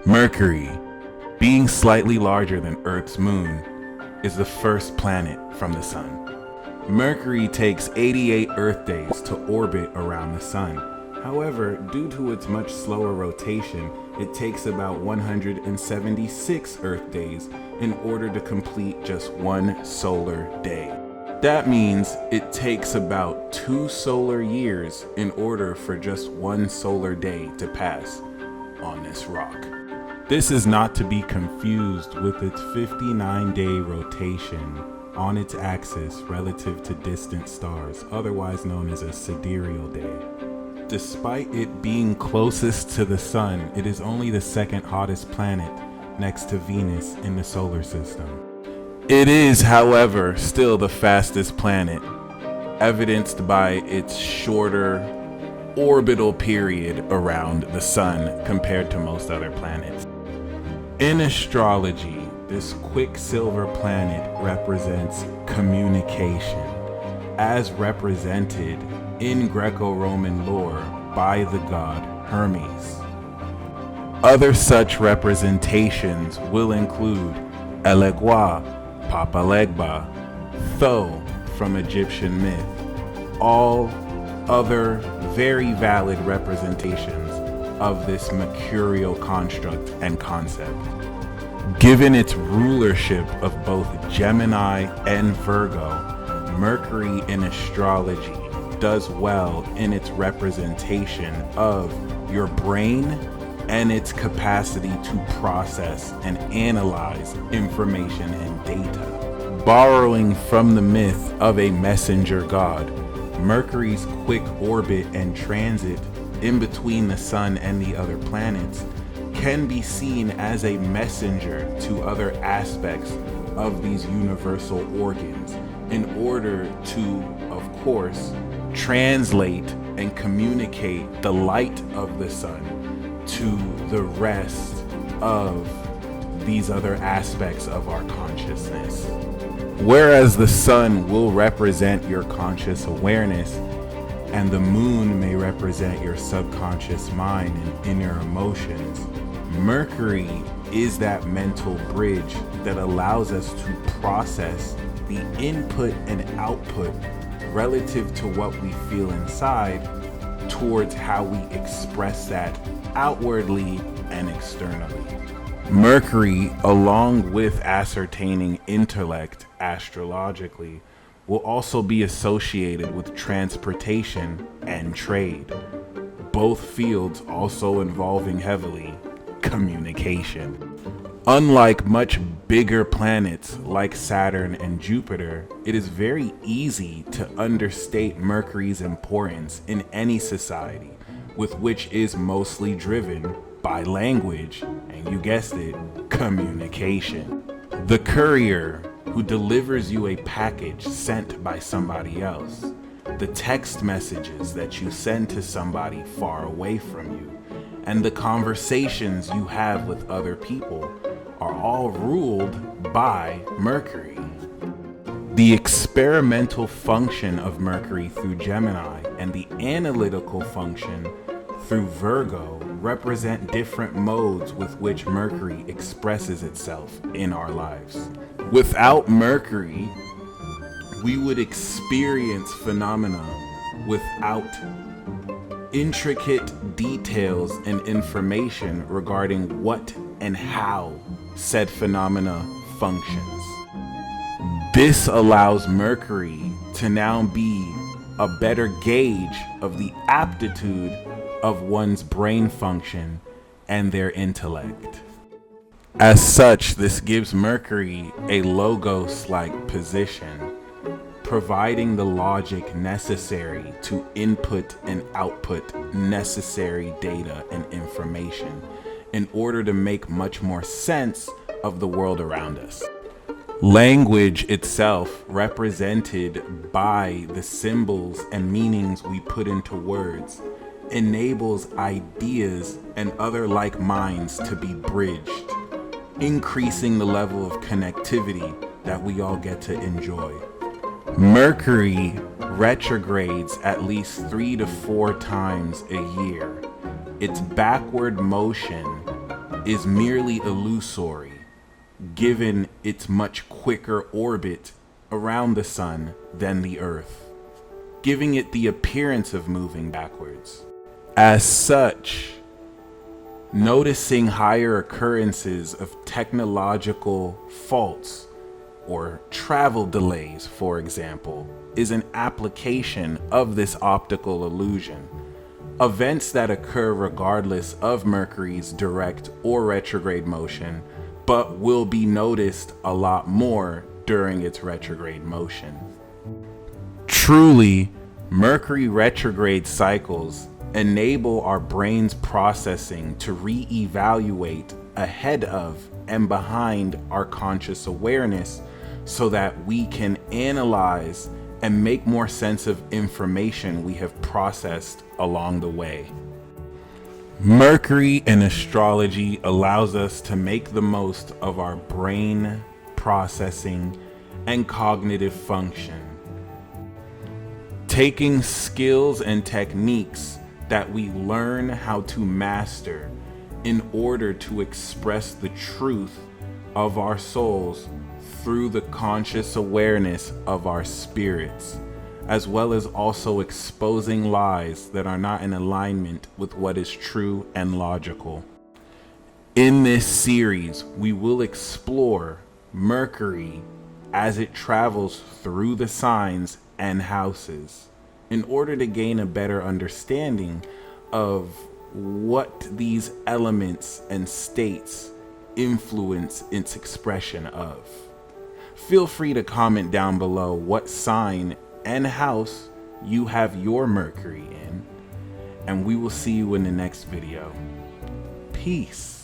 Mercury, being slightly larger than Earth's moon, is the first planet from the sun. Mercury takes 88 Earth days to orbit around the sun. However, due to its much slower rotation, it takes about 176 Earth days in order to complete just one solar day. That means it takes about 2 solar years in order for just one solar day to pass on this rock. This is not to be confused with its 59-day rotation on its axis relative to distant stars, otherwise known as a sidereal day. Despite it being closest to the sun, it is only the second hottest planet next to Venus in the solar system. It is, however, still the fastest planet, evidenced by its shorter orbital period around the sun compared to most other planets. In astrology, this quicksilver planet represents communication, as represented in Greco-Roman lore by the god Hermes. Other such representations will include Elegua, Papa Legba, Tho from Egyptian myth, all other very valid representations of this mercurial construct and concept. Given its rulership of both Gemini and Virgo, Mercury in astrology does well in its representation of your brain and its capacity to process and analyze information and data. Borrowing from the myth of a messenger god, Mercury's quick orbit and transit in between the sun and the other planets can be seen as a messenger to other aspects of these universal organs in order to, of course, translate and communicate the light of the sun to the rest of these other aspects of our consciousness. Whereas the sun will represent your conscious awareness, and the moon may represent your subconscious mind and inner emotions, Mercury is that mental bridge that allows us to process the input and output relative to what we feel inside towards how we express that outwardly and externally. Mercury, along with ascertaining intellect astrologically, will also be associated with transportation and trade, both fields also involving heavily communication. Unlike much bigger planets like Saturn and Jupiter, it is very easy to understate Mercury's importance in any society, with which is mostly driven by language, and you guessed it, communication. The courier who delivers you a package sent by somebody else, the text messages that you send to somebody far away from you, and the conversations you have with other people are all ruled by Mercury. The experimental function of Mercury through Gemini and the analytical function through Virgo represent different modes with which Mercury expresses itself in our lives. Without Mercury, we would experience phenomena without intricate details and information regarding what and how said phenomena functions. This allows Mercury to now be a better gauge of the aptitude of one's brain function and their intellect. As such, this gives Mercury a logos-like position, providing the logic necessary to input and output necessary data and information in order to make much more sense of the world around us. Language itself, represented by the symbols and meanings we put into words, enables ideas and other like minds to be bridged, increasing the level of connectivity that we all get to enjoy. Mercury retrogrades at least 3 to 4 times a year. Its backward motion is merely illusory, given its much quicker orbit around the sun than the Earth, giving it the appearance of moving backwards. As such, noticing higher occurrences of technological faults or travel delays, for example, is an application of this optical illusion. Events that occur regardless of Mercury's direct or retrograde motion, but will be noticed a lot more during its retrograde motion. Truly, Mercury retrograde cycles enable our brain's processing to re-evaluate ahead of and behind our conscious awareness so that we can analyze and make more sense of information we have processed along the way. Mercury in astrology allows us to make the most of our brain processing and cognitive function, taking skills and techniques that we learn how to master in order to express the truth of our souls through the conscious awareness of our spirits, as well as also exposing lies that are not in alignment with what is true and logical. In this series, we will explore Mercury as it travels through the signs and houses in order to gain a better understanding of what these elements and states influence its expression of. Feel free to comment down below what sign and house you have your Mercury in, and we will see you in the next video. Peace.